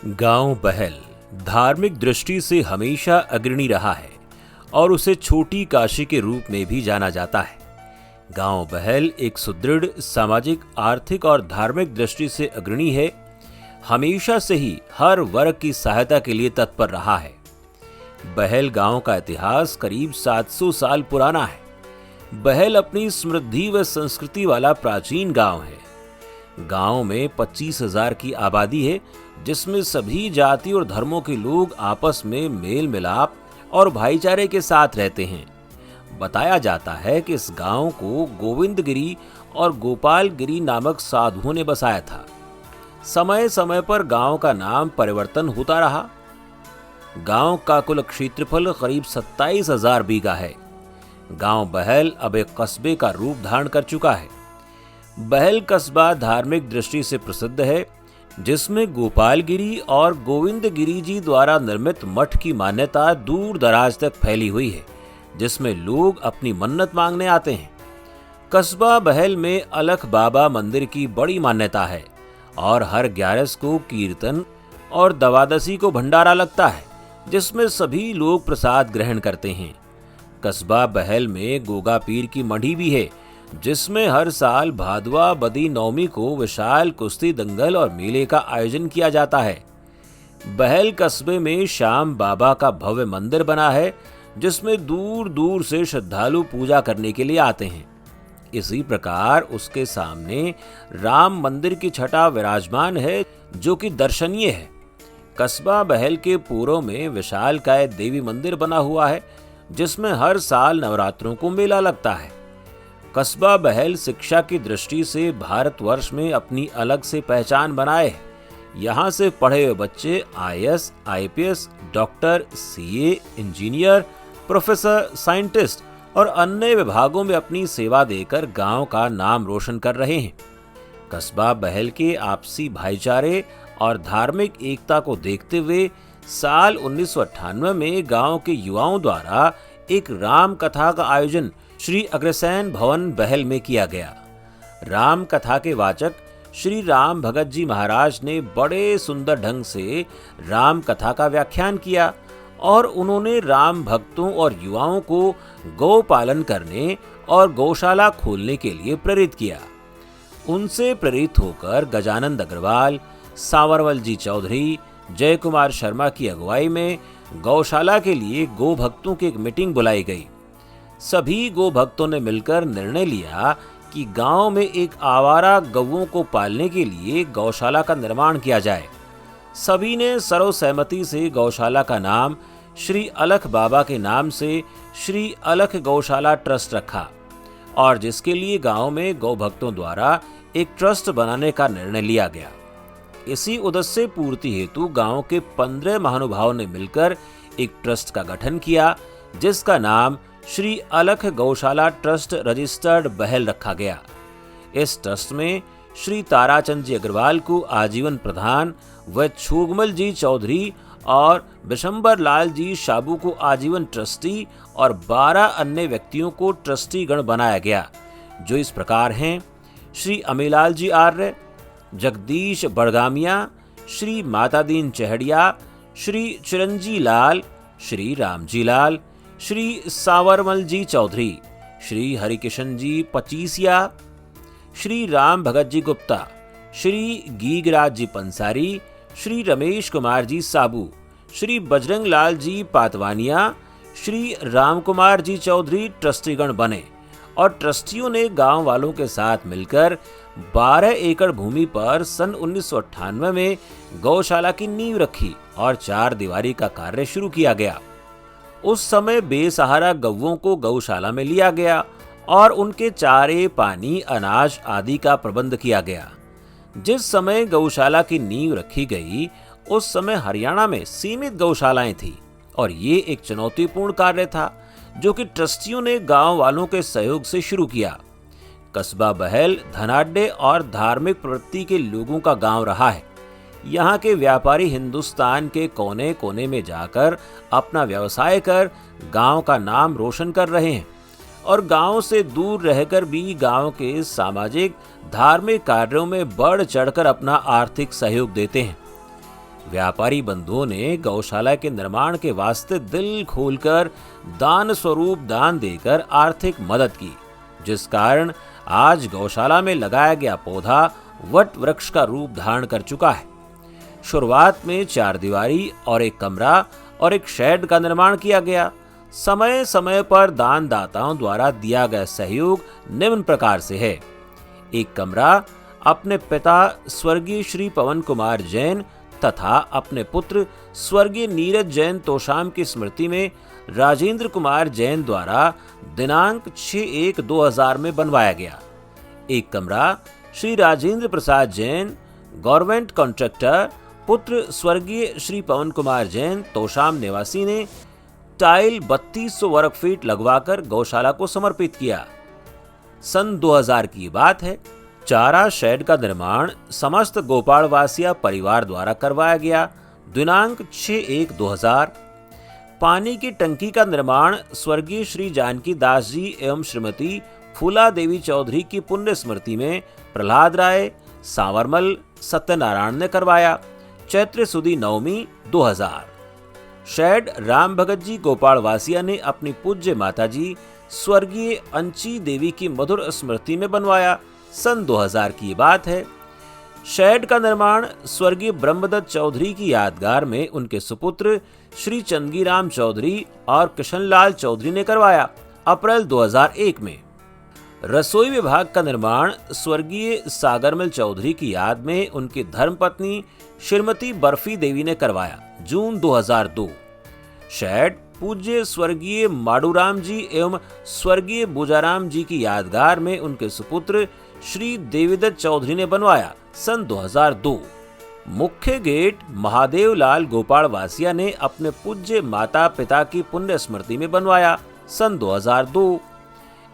गांव बहल धार्मिक दृष्टि से हमेशा अग्रणी रहा है और उसे छोटी काशी के रूप में भी जाना जाता है। गांव बहल एक सुदृढ़ सामाजिक, आर्थिक और धार्मिक दृष्टि से अग्रणी है। हमेशा से ही हर वर्ग की सहायता के लिए तत्पर रहा है। बहल गांव का इतिहास करीब 700 साल पुराना है। बहल अपनी समृद्धि व संस्कृति वाला प्राचीन गांव है। गांव में 25,000 की आबादी है, जिसमें सभी जाति और धर्मों के लोग आपस में मेल मिलाप और भाईचारे के साथ रहते हैं। बताया जाता है कि इस गांव को गोविंदगिरी और गोपालगिरी नामक साधुओं ने बसाया था। समय समय पर गांव का नाम परिवर्तन होता रहा। गांव का कुल क्षेत्रफल करीब 27,000 बीघा है। गांव बहल अब एक कस्बे का रूप धारण कर चुका है। बहल कस्बा धार्मिक दृष्टि से प्रसिद्ध है, जिसमें गोपालगिरी और गोविंदगिरी जी द्वारा निर्मित मठ की मान्यता दूर दराज तक फैली हुई है, जिसमें लोग अपनी मन्नत मांगने आते हैं। कस्बा बहल में अलख बाबा मंदिर की बड़ी मान्यता है और हर 11 को कीर्तन और दवादशी को भंडारा लगता है, जिसमें सभी लोग प्रसाद ग्रहण करते हैं। कस्बा बहल में गोगा पीर की मढ़ी भी है, जिसमें हर साल भादवा बदी नवमी को विशाल कुश्ती दंगल और मेले का आयोजन किया जाता है। बहल कस्बे में श्याम बाबा का भव्य मंदिर बना है, जिसमें दूर दूर से श्रद्धालु पूजा करने के लिए आते हैं। इसी प्रकार उसके सामने राम मंदिर की छटा विराजमान है, जो कि दर्शनीय है। कस्बा बहल के पूर्व में विशालकाय देवी मंदिर बना हुआ है, जिसमें हर साल नवरात्रों को मेला लगता है। कस्बा बहल शिक्षा की दृष्टि से भारतवर्ष में अपनी अलग से पहचान बनाए है। यहाँ से पढ़े हुए बच्चे IAS, IPS, doctor, CA, engineer, professor, scientist और अन्य विभागों में अपनी सेवा देकर गांव का नाम रोशन कर रहे हैं। कस्बा बहल के आपसी भाईचारे और धार्मिक एकता को देखते हुए साल 1998 में गांव के युवाओं द्वारा एक राम कथा का आयोजन श्री अग्रसेन भवन बहल में किया गया। राम कथा के वाचक श्री राम भगत जी महाराज ने बड़े सुंदर ढंग से राम कथा का व्याख्यान किया और उन्होंने राम भक्तों और युवाओं को गौ पालन करने और गौशाला खोलने के लिए प्रेरित किया। उनसे प्रेरित होकर गजानंद अग्रवाल, सांवरवल जी चौधरी, जय कुमार शर्मा की अगुवाई में गौशाला के लिए गो भक्तों की एक मीटिंग बुलाई गई। सभी गो भक्तों ने मिलकर निर्णय लिया कि गांव में एक आवारा गौओं को पालने के लिए गौशाला का निर्माण किया जाए। सभी ने सर्वसहमति से गौशाला का नाम श्री अलख बाबा के नाम से श्री अलख गौशाला ट्रस्ट रखा और जिसके लिए गांव में गौ भक्तों द्वारा एक ट्रस्ट बनाने का निर्णय लिया गया। इसी उद्देश्य पूर्ति हेतु गांव के 15 महानुभावों ने मिलकर एक ट्रस्ट का गठन किया, जिसका नाम श्री अलख गौशाला ट्रस्ट रजिस्टर्ड बहल रखा गया। इस ट्रस्ट में श्री ताराचंद जी अग्रवाल को आजीवन प्रधान व छुगमल जी चौधरी और बिशंबर लाल जी शाबू को आजीवन ट्रस्टी और 12 अन्य व्यक्तियों को ट्रस्टी गण बनाया गया, जो इस प्रकार हैं: श्री अमीलाल जी आर्य, जगदीश बड़गामिया, श्री मातादीन चहड़िया, श्री चिरंजी लाल, श्री रामजी लाल, श्री सावरमल जी चौधरी, श्री हरिकिशन जी पचीसिया, श्री राम भगत जी गुप्ता, श्री गीगराज जी पंसारी, श्री रमेश कुमार जी साबू, श्री बजरंग लाल जी पातवानिया, श्री राम कुमार जी चौधरी ट्रस्टीगण बने और ट्रस्टियों ने गांव वालों के साथ मिलकर 12 एकड़ भूमि पर सन 1998 में गौशाला की नींव रखी और 4 दीवारी का कार्य शुरू किया गया। उस समय बेसहारा गौओं को गौशाला में लिया गया और उनके चारे, पानी, अनाज आदि का प्रबंध किया गया। जिस समय गौशाला की नींव रखी गई, उस समय हरियाणा में सीमित गौशालाएं थी और ये एक चुनौतीपूर्ण कार्य था, जो कि ट्रस्टियों ने गांव वालों के सहयोग से शुरू किया। कस्बा बहल धनाढ्य और धार्मिक प्रवृत्ति के लोगों का गांव रहा है। यहाँ के व्यापारी हिंदुस्तान के कोने कोने में जाकर अपना व्यवसाय कर गांव का नाम रोशन कर रहे हैं और गांव से दूर रहकर भी गांव के सामाजिक धार्मिक कार्यों में बढ़ चढ़कर अपना आर्थिक सहयोग देते हैं। व्यापारी बंधुओं ने गौशाला के निर्माण के वास्ते दिल खोलकर दान स्वरूप दान देकर आर्थिक मदद की, जिस कारण आज गौशाला में लगाया गया पौधा वट वृक्ष का रूप धारण कर चुका है। शुरुआत में 4 दीवारी और एक कमरा और एक शेड का निर्माण किया गया। समय समय पर दानदाताओं द्वारा दिया गया सहयोग निम्न प्रकार से है। एक कमरा अपने पिता स्वर्गीय श्री पवन कुमार जैन तथा अपने पुत्र स्वर्गीय नीरज जैन तोशाम की स्मृति में राजेंद्र कुमार जैन द्वारा दिनांक 6/1/2000 में बनवाया गया। एक कमरा श्री राजेंद्र प्रसाद जैन गवर्नमेंट कॉन्ट्रैक्टर पुत्र स्वर्गीय श्री पवन कुमार जैन तोशाम निवासी ने टाइल 3200 वर्ग फीट लगवाकर गौशाला को समर्पित किया। सन 2000 की बात है। चारा शेड का निर्माण समस्त गोपालवासिया परिवार द्वारा करवाया गया। दिनांक 6/1/2000। पानी की टंकी का निर्माण स्वर्गीय श्री जानकी दास जी एवं श्रीमती फूला देवी चौधरी की पुण्य स्मृति में प्रहलाद राय सांवरमल सत्यनारायण ने करवाया। चैत्र सुदी नवमी 2000। शेड राम भगत जी गोपालवासिया ने अपनी पूज्य माताजी स्वर्गीय अंची देवी की मधुर स्मृति में बनवाया। सन 2000 की बात है। शेड का निर्माण स्वर्गीय ब्रह्मदत्त चौधरी की यादगार में उनके सुपुत्र श्री चंदगीराम चौधरी और किशनलाल चौधरी ने करवाया। अप्रैल 2001 में। रसोई विभाग का निर्माण स्वर्गीय सागरमल चौधरी की याद में उनकी धर्मपत्नी श्रीमती बर्फी देवी ने करवाया। जून 2002। शेड पूज्य स्वर्गीय माडूराम जी एवं स्वर्गीय बुजाराम जी की यादगार में उनके सुपुत्र श्री देवीदत्त चौधरी ने बनवाया। सन 2002। मुख्य गेट महादेव लाल गोपालवासिया ने अपने पूज्य माता पिता की पुण्य स्मृति में बनवाया। सन 2002।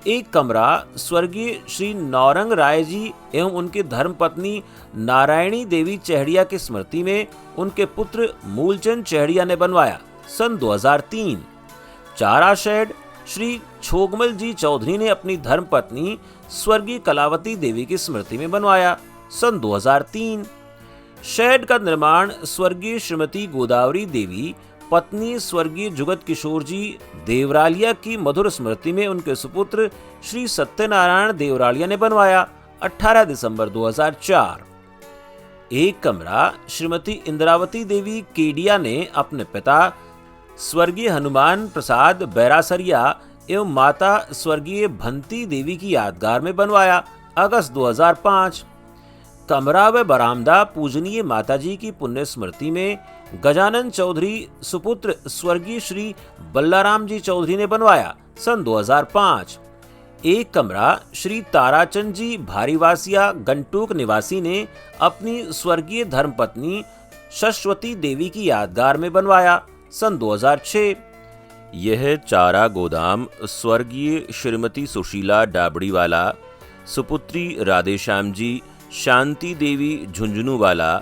एक कमरा स्वर्गीय श्री नौरंग राय जी एवं उनकी धर्मपत्नी नारायणी देवी चेहड़िया की स्मृति में उनके पुत्र मूलचंद चेहड़िया ने बनवाया। सन 2003। चारा शेड श्री छोगमल जी चौधरी ने अपनी धर्मपत्नी स्वर्गीय कलावती देवी की स्मृति में बनवाया। सन 2003। शेड का निर्माण स्वर्गीय श्रीमती गोदावरी देवी पत्नी स्वर्गीय जुगत किशोर जी देवरालिया की मधुर स्मृति में उनके सुपुत्र श्री सत्यनारायण देवरालिया ने बनवाया। 18 दिसंबर 2004। एक कमरा श्रीमती इंद्रावती देवी केडिया ने अपने पिता स्वर्गीय हनुमान प्रसाद बैरासरिया एवं माता स्वर्गीय भंती देवी की यादगार में बनवाया। अगस्त 2005। कमरा व बरामदा पूजनीय माताजी की पुण्य स्मृति में गजानन चौधरी सुपुत्र स्वर्गीय श्री बल्लाराम जी चौधरी ने बनवाया। सन 2005। एक कमरा श्री ताराचंद जी भारीवासिया गंटूक निवासी ने अपनी स्वर्गीय धर्मपत्नी शश्वती देवी की यादगार में बनवाया। सन 2006। यह चारा गोदाम स्वर्गीय श्रीमती सुशीला डाबड़ीवाला सुपुत्री राधेश्याम जी शांति देवी झुंझुनूवाला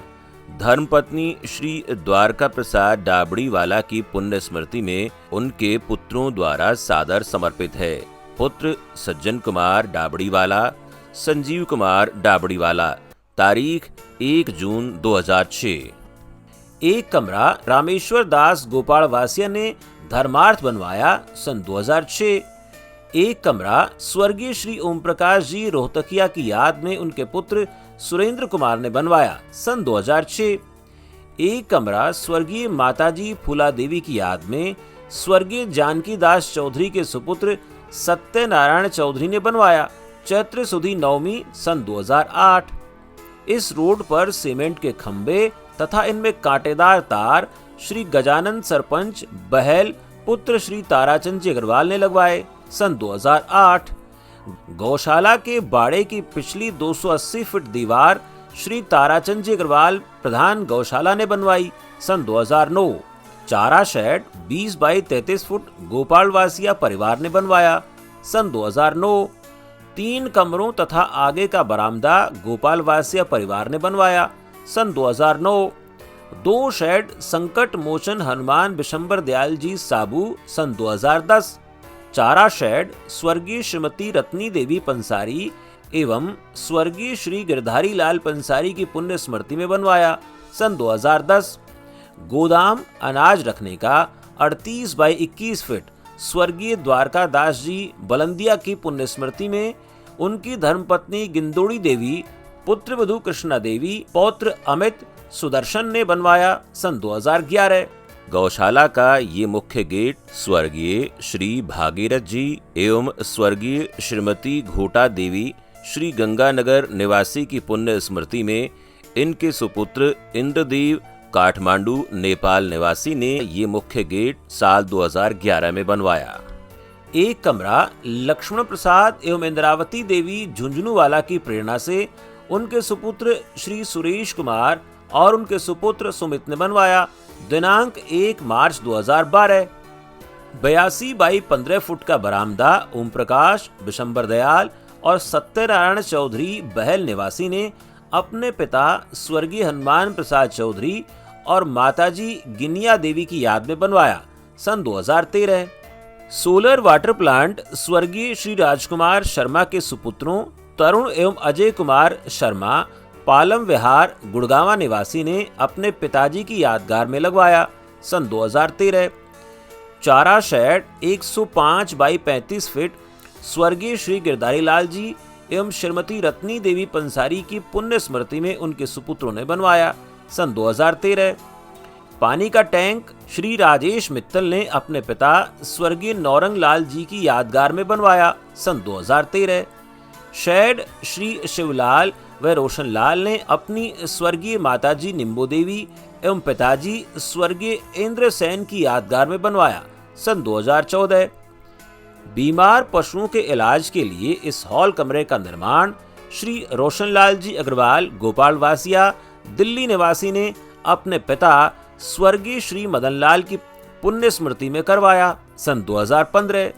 धर्मपत्नी श्री द्वारका प्रसाद डाबड़ीवाला की पुण्य स्मृति में उनके पुत्रों द्वारा सादर समर्पित है। पुत्र सज्जन कुमार डाबड़ीवाला, संजीव कुमार डाबड़ीवाला। तारीख 1 जून 2006। एक कमरा रामेश्वर दास गोपालवासिया ने धर्मार्थ बनवाया। सन 2006। एक कमरा स्वर्गीय श्री ओम प्रकाश जी रोहतकिया की याद में उनके पुत्र सुरेंद्र कुमार ने बनवाया। सन 2006। एक कमरा स्वर्गीय माताजी फूला देवी की याद में स्वर्गीय जानकी दास चौधरी के सुपुत्र सत्यनारायण चौधरी ने बनवाया। चैत्र सुदी नवमी सन 2008। इस रोड पर सीमेंट के खंबे तथा इनमें कांटेदार तार श्री गजानन सरपंच बहल पुत्र श्री ताराचंद जी अग्रवाल ने लगवाए। सन 2008। गौशाला के बाड़े की पिछली 280 फीट दीवार श्री ताराचंद जी अग्रवाल प्रधान गौशाला ने बनवाई। सन 2009। चारा शेड 20 बाई 33 फुट गोपालवासिया परिवार ने बनवाया। सन 2009। 3 कमरों तथा आगे का बरामदा गोपालवासिया परिवार ने बनवाया। सन 2009। 2 शेड संकट मोचन हनुमान बिशंबर दयाल जी साबू। सन 2010। चारा शेड स्वर्गीय श्रीमती रत्नी देवी पंसारी एवं स्वर्गीय श्री गिरधारी लाल पंसारी की पुण्य स्मृति में बनवाया। सन 2010। गोदाम अनाज रखने का 38 बाई 21 फीट स्वर्गीय द्वारका दास जी बलंदिया की पुण्य स्मृति में उनकी धर्मपत्नी गिंदोड़ी देवी, पुत्र वधू कृष्णा देवी, पौत्र अमित सुदर्शन ने बनवाया सन 2011। गौशाला का ये मुख्य गेट स्वर्गीय श्री भागीरथ जी एवं स्वर्गीय श्रीमती घोटा देवी श्री गंगानगर निवासी की पुण्य स्मृति में इनके सुपुत्र इंद्रदेव काठमांडू नेपाल निवासी ने ये मुख्य गेट साल 2011 में बनवाया। एक कमरा लक्ष्मण प्रसाद एवं इंद्रावती देवी झुंझुनूवाला की प्रेरणा से उनके सुपुत्र श्री सुरेश कुमार और उनके सुपुत्र सुमित ने बनवाया। दिनांक 1 मार्च 2012। 82 बाई 15 फुट का बरामदा ओम प्रकाश, बिशंबर दयाल और सत्यनारायण चौधरी बहल निवासी ने अपने पिता स्वर्गीय हनुमान प्रसाद चौधरी और माताजी गिनिया देवी की याद में बनवाया सन 2013। सोलर वाटर प्लांट स्वर्गीय श्री राजकुमार शर्मा के सुपुत्रों तरुण एवं अजय कुमार शर्मा पालम विहार गुड़गांवा निवासी ने अपने पिताजी की यादगार में लगवाया सन 2013। चारा शेड 105 बाई 35 फीट स्वर्गीय श्री गिरधारी लाल जी एवं श्रीमती रत्नी देवी पंसारी की पुण्य स्मृति में उनके सुपुत्रों ने बनवाया सन 2013। पानी का टैंक श्री राजेश मित्तल ने अपने पिता स्वर्गीय नौरंग लाल जी की यादगार में बनवाया सन 2013। शेड श्री शिवलाल व रोशन लाल ने अपनी स्वर्गीय माताजी निम्बो देवी एवं पिताजी स्वर्गीय इंद्र सेन की यादगार में बनवाया सन 2014। बीमार पशुओं के इलाज के लिए इस हॉल कमरे का निर्माण श्री रोशनलाल जी अग्रवाल गोपाल वासिया दिल्ली निवासी ने अपने पिता स्वर्गीय श्री मदनलाल की पुण्य स्मृति में करवाया सन 2015।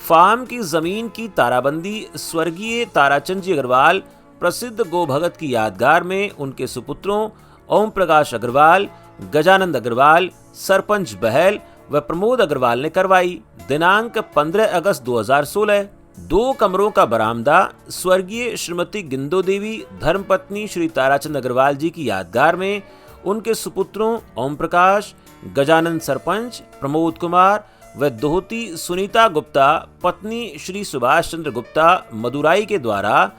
फार्म की जमीन की ताराबंदी स्वर्गीय ताराचंद जी अग्रवाल प्रसिद्ध गो भगत की यादगार में उनके सुपुत्रों ओम प्रकाश अग्रवाल, गजानंद अग्रवाल, सरपंच बहल व प्रमोद अग्रवाल ने करवाई। दिनांक 15 अगस्त 2016। 2 कमरों का बरामदा स्वर्गीय श्रीमती गिंदो देवी धर्मपत्नी श्री ताराचंद अग्रवाल जी की यादगार में उनके सुपुत्रों ओम प्रकाश, गजानंद सरपंच, प्रमोद कुमार व दोहती सुनीता गुप्ता पत्नी श्री सुभाष चंद्र गुप्ता मदुराई के द्वारा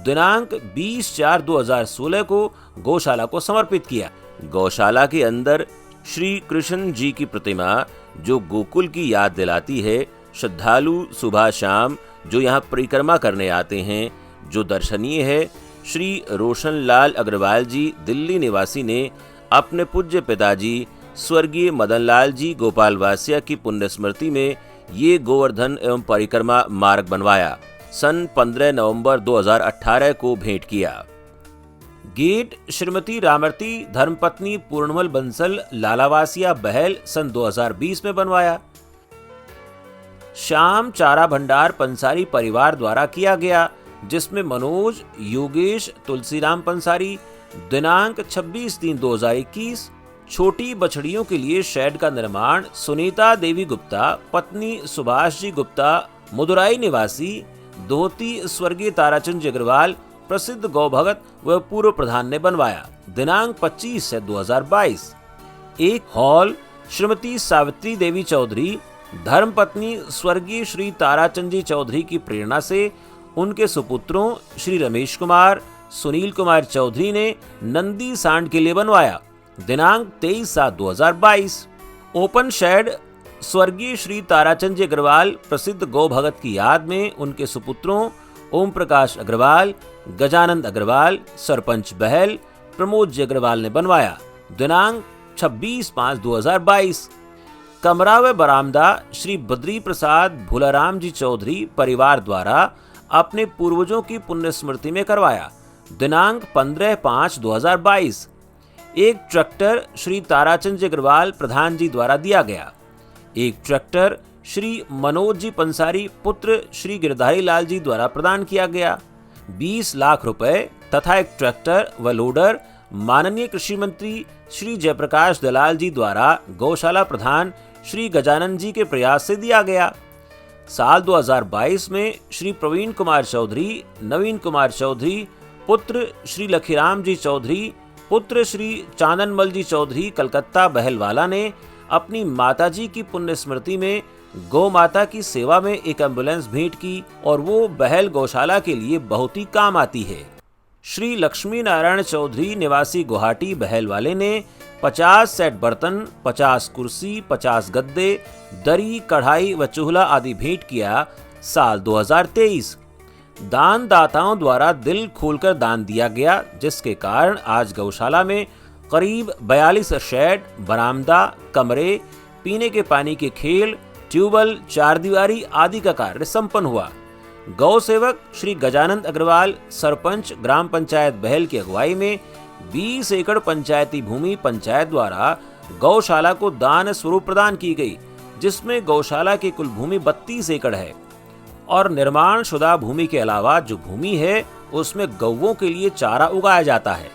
दिनांक 20/4/2016 को गौशाला को समर्पित किया। गौशाला के अंदर श्री कृष्ण जी की प्रतिमा जो गोकुल की याद दिलाती है। श्रद्धालु सुबह शाम जो यहाँ परिक्रमा करने आते हैं, जो दर्शनीय है। श्री रोशनलाल अग्रवाल जी दिल्ली निवासी ने अपने पूज्य पिताजी स्वर्गीय मदनलाल जी गोपाल वासिया की पुण्य स्मृति में ये गोवर्धन एवं परिक्रमा मार्ग बनवाया। सन 15 नवंबर 2018 को भेंट किया। गेट श्रीमती रामरती धर्मपत्नी पूर्णमल बंसल लालावासिया बहल सन 2020 में बनवाया। श्याम चारा भंडार पंसारी परिवार द्वारा किया गया, जिसमें मनोज, योगेश, तुलसीराम पंसारी। दिनांक 26/3/2021। छोटी बछड़ियों के लिए शेड का निर्माण सुनीता देवी गुप्ता पत्नी सुभाष जी गुप्ता मदुराई निवासी दोहती स्वर्गीय ताराचंद जी अग्रवाल प्रसिद्ध गौ भगत व पूर्व प्रधान ने बनवाया। दिनांक 25 से 2022। एक हॉल श्रीमती सावित्री देवी चौधरी धर्मपत्नी स्वर्गीय श्री ताराचंद जी चौधरी की प्रेरणा से उनके सुपुत्रों श्री रमेश कुमार, सुनील कुमार चौधरी ने नंदी सांड के लिए बनवाया। दिनांक 23/7/2022। ओपन शेड स्वर्गीय श्री ताराचंद जी अग्रवाल प्रसिद्ध गौ भगत की याद में उनके सुपुत्रों ओम प्रकाश अग्रवाल, गजानंद अग्रवाल, सरपंच बहल, प्रमोद जी अग्रवाल ने बनवाया। दिनांक 26/5/2022। कमरा व बरामदा श्री बद्री प्रसाद भुलाराम जी चौधरी परिवार द्वारा अपने पूर्वजों की पुण्य स्मृति में करवाया। दिनांक 15/5/2022। एक ट्रैक्टर श्री ताराचंद जी अग्रवाल प्रधान जी द्वारा दिया गया। एक ट्रैक्टर श्री मनोज जी पंसारी पुत्र श्री गिरधारी लाल जी द्वारा प्रदान किया गया। 20 लाख रुपए तथा एक ट्रैक्टर व लोडर माननीय कृषि मंत्री श्री जयप्रकाश दलाल जी द्वारा गौशाला प्रधान श्री गजानन जी के प्रयास से दिया गया। साल 2022 में श्री प्रवीण कुमार चौधरी, नवीन कुमार चौधरी पुत्र श्री लखीराम जी चौधरी पुत्र श्री चांदनमल जी चौधरी कलकत्ता बहलवाला ने अपनी माताजी की पुण्य स्मृति में गौ माता की सेवा में एक एम्बुलेंस भेंट की और वो बहल गौशाला के लिए बहुत ही काम आती है। श्री लक्ष्मी नारायण चौधरी निवासी गुवाहाटी बहलवाले ने 50 सेट बर्तन, 50 कुर्सी, 50 गद्दे, दरी, कढ़ाई व चूल्हा आदि भेंट किया। साल 2023 दान दाताओं द्वारा दिल खोलकर दान दिया गया, जिसके कारण आज गौशाला में करीब 42 शेड, बरामदा, कमरे, पीने के पानी के खेल, ट्यूबवेल, चारदीवारी आदि का कार्य संपन्न हुआ। गौ सेवक श्री गजानंद अग्रवाल सरपंच ग्राम पंचायत बहल की अगुवाई में 20 एकड़ पंचायती भूमि पंचायत द्वारा गौशाला को दान स्वरूप प्रदान की गई, जिसमें गौशाला की कुल भूमि 32 एकड़ है और निर्माण शुदा भूमि के अलावा जो भूमि है उसमें गौवों के लिए चारा उगाया जाता है।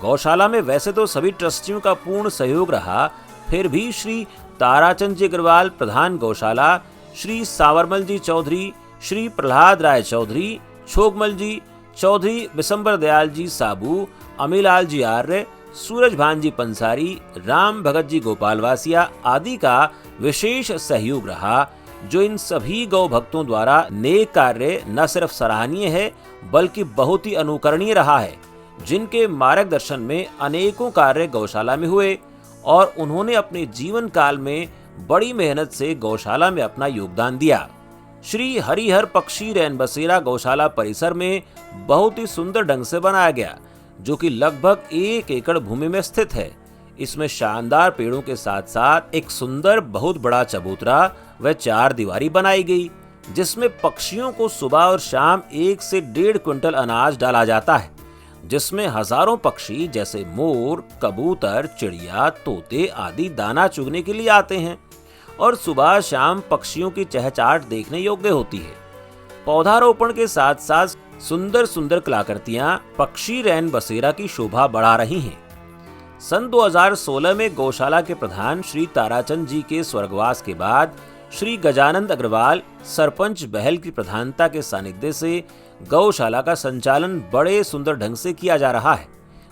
गौशाला में वैसे तो सभी ट्रस्टियों का पूर्ण सहयोग रहा, फिर भी श्री ताराचंद जी अग्रवाल प्रधान गौशाला, श्री सावरमल जी चौधरी, श्री प्रहलाद राय चौधरी, छोगमल जी चौधरी, बिशंबर दयाल जी साबू, अमीलाल जी आर्य, सूरज भान जी पंसारी, राम भगत जी गोपालवासिया आदि का विशेष सहयोग रहा, जो इन सभी गौ भक्तों द्वारा नेक कार्य न सिर्फ सराहनीय है बल्कि बहुत ही अनुकरणीय रहा है, जिनके मार्गदर्शन में अनेकों कार्य गौशाला में हुए और उन्होंने अपने जीवन काल में बड़ी मेहनत से गौशाला में अपना योगदान दिया। श्री हरिहर पक्षी रैन बसेरा गौशाला परिसर में बहुत ही सुंदर ढंग से बनाया गया, जो कि लगभग 1 एकड़ भूमि में स्थित है। इसमें शानदार पेड़ों के साथ साथ एक सुंदर बहुत बड़ा चबूतरा व 4 दीवारी बनाई गई, जिसमें पक्षियों को सुबह और शाम 1 से 1.5 क्विंटल अनाज डाला जाता है, जिसमें हजारों पक्षी जैसे मोर, कबूतर, चिड़िया, तोते आदि दाना चुगने के लिए आते हैं और सुबह शाम पक्षियों की चहचहाट देखने योग्य होती है। पौधारोपण के साथ साथ सुंदर सुंदर कलाकृतियां पक्षी रैन बसेरा की शोभा बढ़ा रही हैं। सन 2016 में गौशाला के प्रधान श्री ताराचंद जी के स्वर्गवास के बाद श्री गजानंद अग्रवाल सरपंच बहल की प्रधानता के सानिध्य से गौशाला का संचालन बड़े सुंदर ढंग से किया जा रहा है,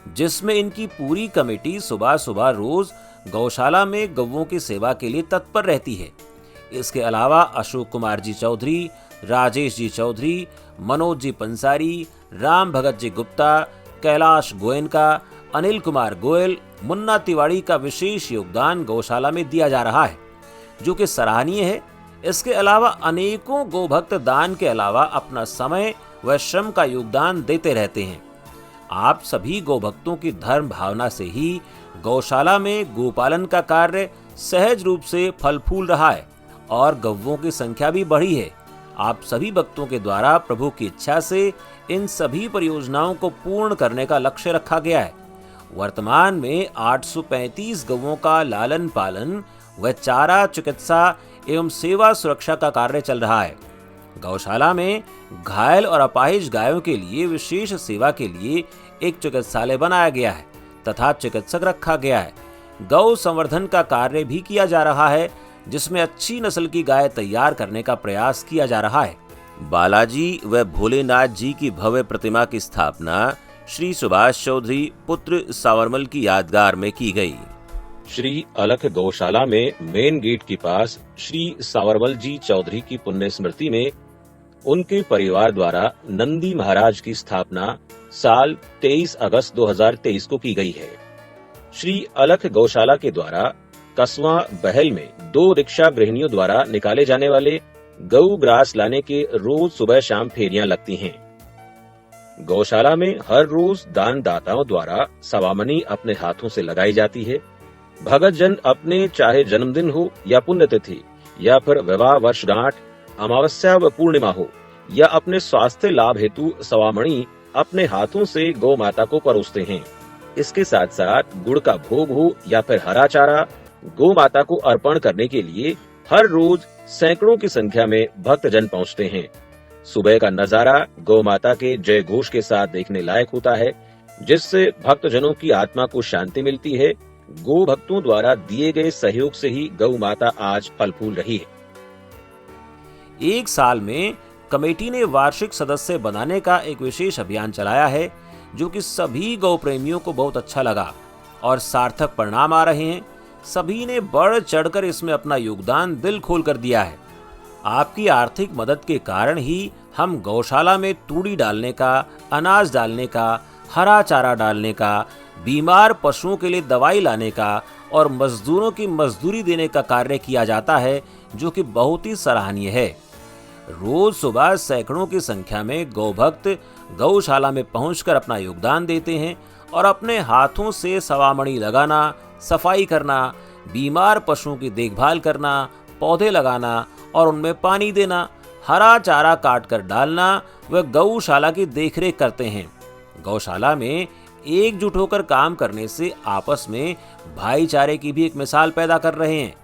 जिसमें इनकी पूरी कमेटी सुबह सुबह रोज गौशाला में गौवों की सेवा के लिए तत्पर रहती है। इसके अलावा अशोक कुमार जी चौधरी, राजेश जी चौधरी, मनोज जी पंसारी, राम भगत जी गुप्ता, कैलाश गोयनका, अनिल कुमार गोयल, मुन्ना तिवारी का विशेष योगदान गौशाला में दिया जा रहा है, जो कि सराहनीय है। इसके अलावा अनेकों गोभक्त दान के अलावा अपना समय व श्रम का योगदान देते रहते हैं। आप सभी गोभक्तों की धर्म भावना से ही गौशाला में गोपालन का कार्य सहज रूप से फल फूल रहा है और गौवों की संख्या भी बढ़ी है। आप सभी भक्तों के द्वारा प्रभु की इच्छा से इन सभी परियोजनाओं को पूर्ण करने का लक्ष्य रखा गया है। वर्तमान में 835 गौवों का लालन पालन व चारा, चिकित्सा एवं सेवा सुरक्षा का कार्य चल रहा है। गौशाला में घायल और अपाहिज गायों के लिए विशेष सेवा के लिए एक चिकित्सालय बनाया गया है तथा चिकित्सक रखा गया है। गौ संवर्धन का कार्य भी किया जा रहा है, जिसमें अच्छी नस्ल की गाय तैयार करने का प्रयास किया जा रहा है। बालाजी व भोलेनाथ जी की भव्य प्रतिमा की स्थापना श्री सुभाष चौधरी पुत्र सावरमल की यादगार में की गई। श्री अलख गौशाला में मेन गेट के पास श्री सावरमल जी चौधरी की पुण्य स्मृति में उनके परिवार द्वारा नंदी महाराज की स्थापना साल 23 अगस्त 2023 को की गई है। श्री अलख गौशाला के द्वारा कस्बा बहल में 2 रिक्शा गृहिणियों द्वारा निकाले जाने वाले गऊ ग्रास लाने के रोज सुबह शाम फेरियां लगती हैं। गौशाला में हर रोज दान दाताओं द्वारा सवामनी अपने हाथों से लगाई जाती है। भगत जन अपने चाहे जन्मदिन हो या पुण्यतिथि या फिर विवाह वर्षगांठ, अमावस्या व पूर्णिमा हो या अपने स्वास्थ्य लाभ हेतु सवामणी अपने हाथों से गौ माता को परोसते हैं। इसके साथ साथ गुड़ का भोग हो या फिर हरा चारा गौ माता को अर्पण करने के लिए हर रोज सैकड़ों की संख्या में भक्तजन पहुंचते हैं। सुबह का नजारा गौ माता के जय घोष के साथ देखने लायक होता है, जिससे भक्तजनों की आत्मा को शांति मिलती है। गौ भक्तों द्वारा दिए गए सहयोग से ही गौ माता आज फल फूल रही है। एक साल में कमेटी ने वार्षिक सदस्य बनाने का एक विशेष अभियान चलाया है, जो कि सभी गौ प्रेमियों को बहुत अच्छा लगा और सार्थक परिणाम आ रहे हैं। सभी ने बढ़ चढ़कर इसमें अपना योगदान दिल खोल कर दिया है। आपकी आर्थिक मदद के कारण ही हम गौशाला में तूड़ी डालने का, अनाज डालने का, हरा चारा डालने का, बीमार पशुओं के लिए दवाई लाने का और मजदूरों की मजदूरी देने का कार्य किया जाता है, जो कि बहुत ही सराहनीय है। रोज सुबह सैकड़ों की संख्या में गौभक्त गौशाला में पहुंचकर अपना योगदान देते हैं और अपने हाथों से सवामणि लगाना, सफाई करना, बीमार पशुओं की देखभाल करना, पौधे लगाना और उनमें पानी देना, हरा चारा काट कर डालना व गौशाला की देखरेख करते हैं। गौशाला में एकजुट होकर काम करने से आपस में भाईचारे की भी एक मिसाल पैदा कर रहे हैं।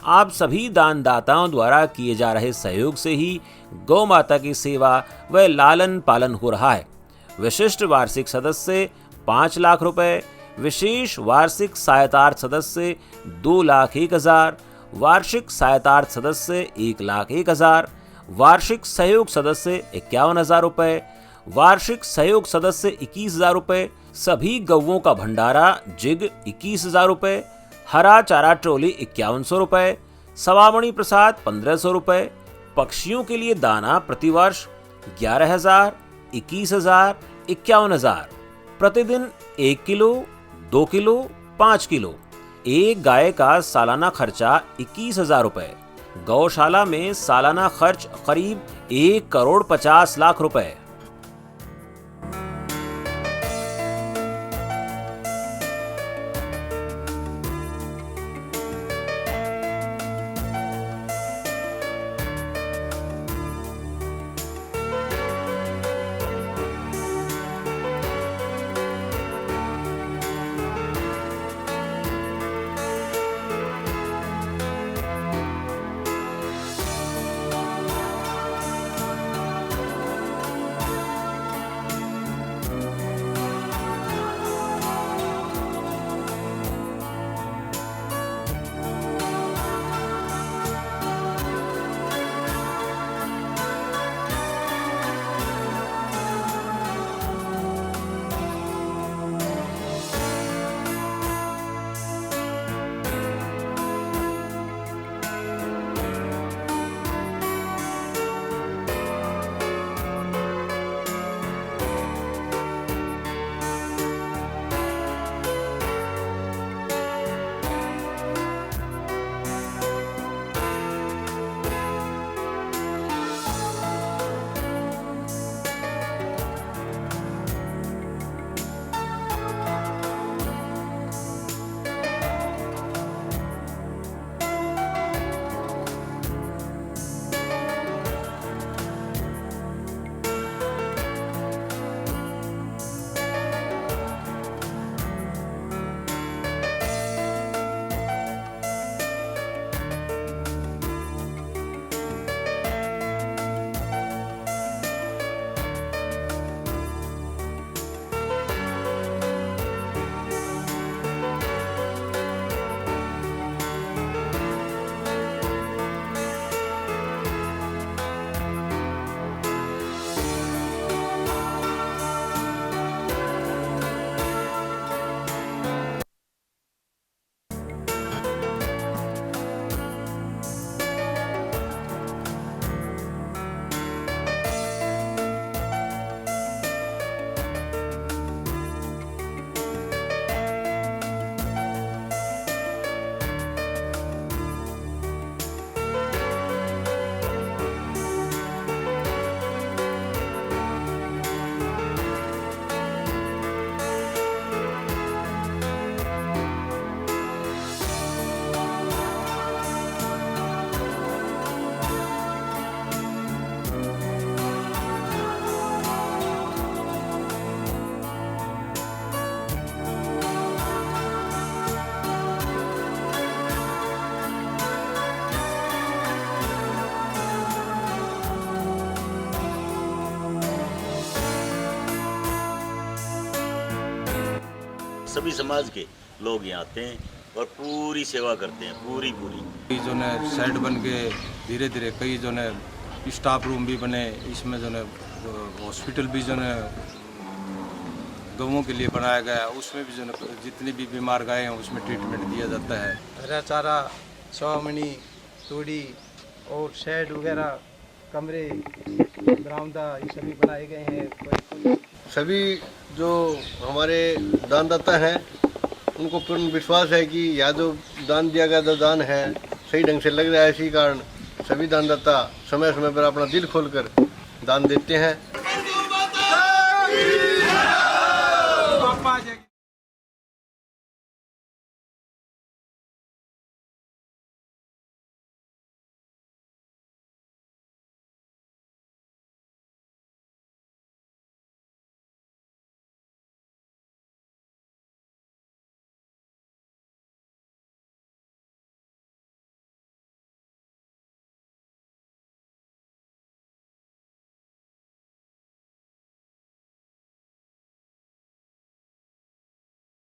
आप सभी दानदाताओं द्वारा किए जा रहे सहयोग से ही गौ माता की सेवा व लालन पालन हो रहा है। विशिष्ट वार्षिक सदस्य 5 लाख रुपए, विशेष वार्षिक सहायतार्थ सदस्य 2,01,000, वार्षिक सहायतार्थ सदस्य 1,01,000, वार्षिक सहयोग सदस्य 51,000 रुपए, वार्षिक सहयोग सदस्य 21,000 रुपए, सभी गौओं का भंडारा जिग 21,000 रुपए, हरा चारा ट्रॉली 5,100 रुपए, सवामणि प्रसाद 1,500 रुपए, पक्षियों के लिए दाना प्रतिवर्ष 11,000, 21,000, 51,000, प्रतिदिन 1 किलो, 2 किलो, 5 किलो, एक गाय का सालाना खर्चा 21,000 रुपए। गौशाला में सालाना खर्च करीब 1,50,00,000 रुपए। सभी समाज के लोग यहाँ आते हैं और पूरी सेवा करते हैं, पूरी। जो ने साइड बन के धीरे धीरे कई जो ने स्टाफ रूम भी बने, इसमें जो ने हॉस्पिटल भी जो ने गऊओं के लिए बनाया गया है, उसमें भी जो है जितनी भी बीमार गायें हैं उसमें ट्रीटमेंट दिया जाता है। हरा चारा, चौमनी, तूड़ी और शेड वगैरह, कमरे, बरामदा, ये सभी बनाए गए हैं। सभी जो हमारे दानदाता हैं उनको पूर्ण विश्वास है कि यह जो दान दिया गया जो दान है सही ढंग से लग रहा है। इसी कारण सभी दानदाता समय समय पर अपना दिल खोलकर दान देते हैं।